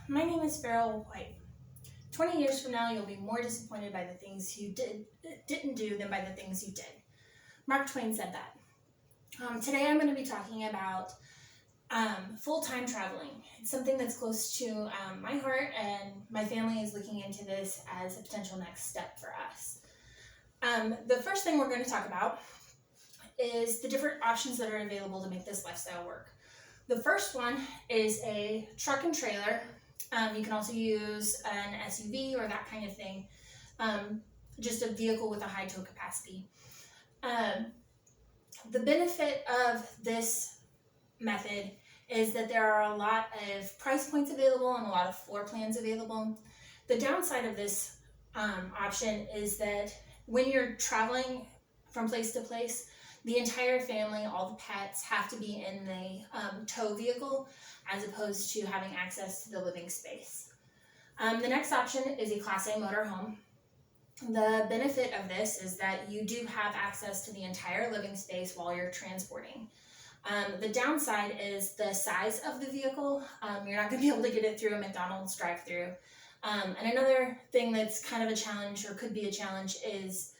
My name is Farrell White. 20 years from now, you'll be more disappointed by the things you didn't do than by the things you did. Mark Twain said that. Today I'm going to be talking about full-time traveling. It's something that's close to my heart, and my family is looking into this as a potential next step for us. The first thing we're going to talk about is the different options that are available to make this lifestyle work. The first one is a truck and trailer. You can also use an SUV or that kind of thing, just a vehicle with a high tow capacity. The benefit of this method is that there are a lot of price points available and a lot of floor plans available. The downside of this option is that when you're traveling from place to place, the entire family, all the pets, have to be in the tow vehicle as opposed to having access to the living space. The next option is a Class A motorhome. The benefit of this is that you do have access to the entire living space while you're transporting. The downside is the size of the vehicle. You're not going to be able to get it through a McDonald's drive-thru. And another thing that's kind of a challenge, or could be a challenge, is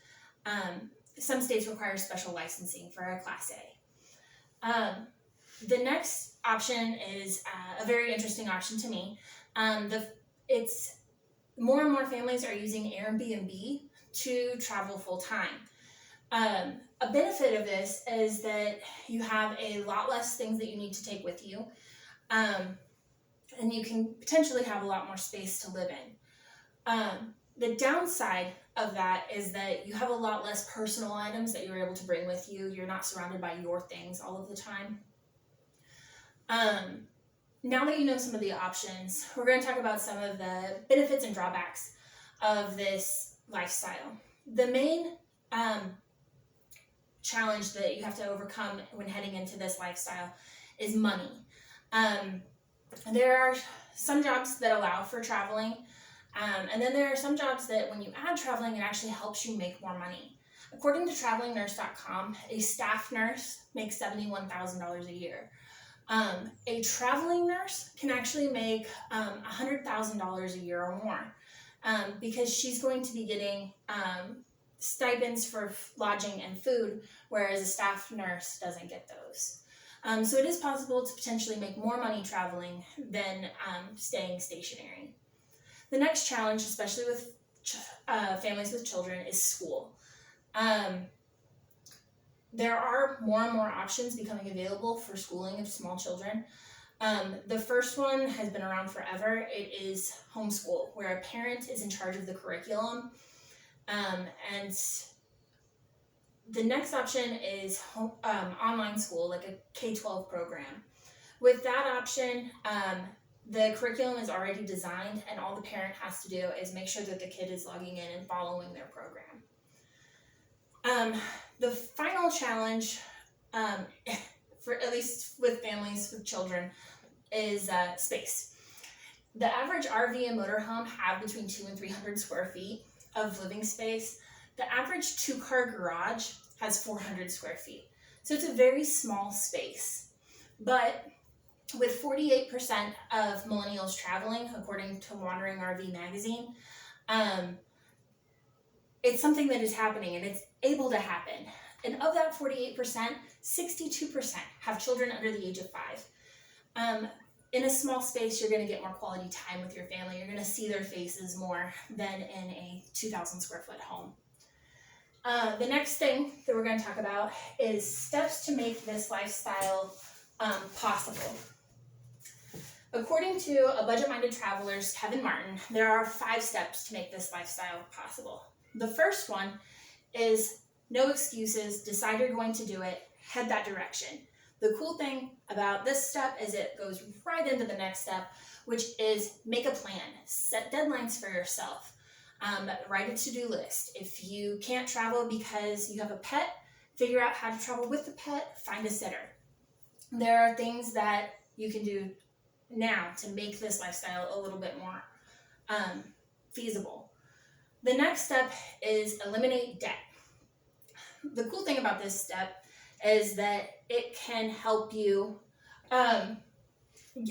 some states require special licensing for a Class A. The next option is a very interesting option to me. It's more and more families are using Airbnb to travel full time. A benefit of this is that you have a lot less things that you need to take with you, and you can potentially have a lot more space to live in. The downside of that is that you have a lot less personal items that you're able to bring with you. You're not surrounded by your things all of the time. Now that you know some of the options, we're going to talk about some of the benefits and drawbacks of this lifestyle. The main challenge that you have to overcome when heading into this lifestyle is money. There are some jobs that allow for traveling, and then there are some jobs that when you add traveling, it actually helps you make more money. According to TravelingNurse.com, a staff nurse makes $71,000 a year. A traveling nurse can actually make $100,000 a year or more, because she's going to be getting stipends for lodging and food, whereas a staff nurse doesn't get those. So it is possible to potentially make more money traveling than staying stationary. The next challenge, especially with families with children, is school. There are more and more options becoming available for schooling of small children. The first one has been around forever. It is homeschool, where a parent is in charge of the curriculum. And the next option is online school, like a K-12 program. With that option, the curriculum is already designed, and all the parent has to do is make sure that the kid is logging in and following their program. The final challenge, for at least with families with children, is space. The average RV and motorhome have between 200 and 300 square feet of living space. The average two-car garage has 400 square feet. So it's a very small space. But with 48% of millennials traveling, according to Wandering RV magazine, it's something that is happening, and it's able to happen. And of that 48%, 62% have children under the age of 5. In a small space, you're going to get more quality time with your family. You're going to see their faces more than in a 2,000 square foot home. The next thing that we're going to talk about is steps to make this lifestyle possible. According to A Budget-Minded Traveler's Kevin Martin, there are 5 steps to make this lifestyle possible. The first one is no excuses, decide you're going to do it, head that direction. The cool thing about this step is it goes right into the next step, which is make a plan, set deadlines for yourself, write a to-do list. If you can't travel because you have a pet, figure out how to travel with the pet, find a sitter. There are things that you can do now to make this lifestyle a little bit more feasible. The next step is eliminate debt. The cool thing about this step is that it can help you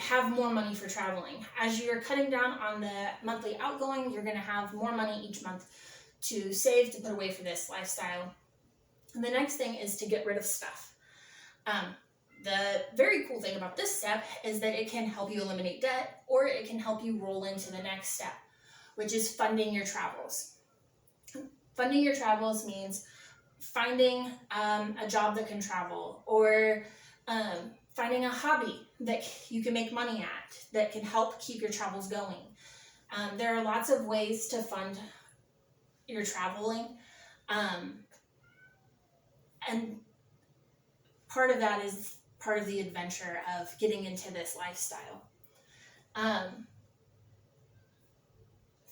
have more money for traveling. As you're cutting down on the monthly outgoing, you're going to have more money each month to save, to put away for this lifestyle. And the next thing is to get rid of stuff. The very cool thing about this step is that it can help you eliminate debt, or it can help you roll into the next step, which is funding your travels. Funding your travels means finding a job that can travel, or finding a hobby that you can make money at that can help keep your travels going. There are lots of ways to fund your traveling, and part of that is part of the adventure of getting into this lifestyle.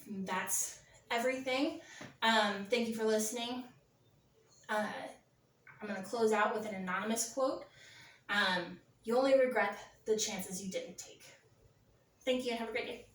That's everything. Thank you for listening. I'm going to close out with an anonymous quote. You only regret the chances you didn't take. Thank you and have a great day.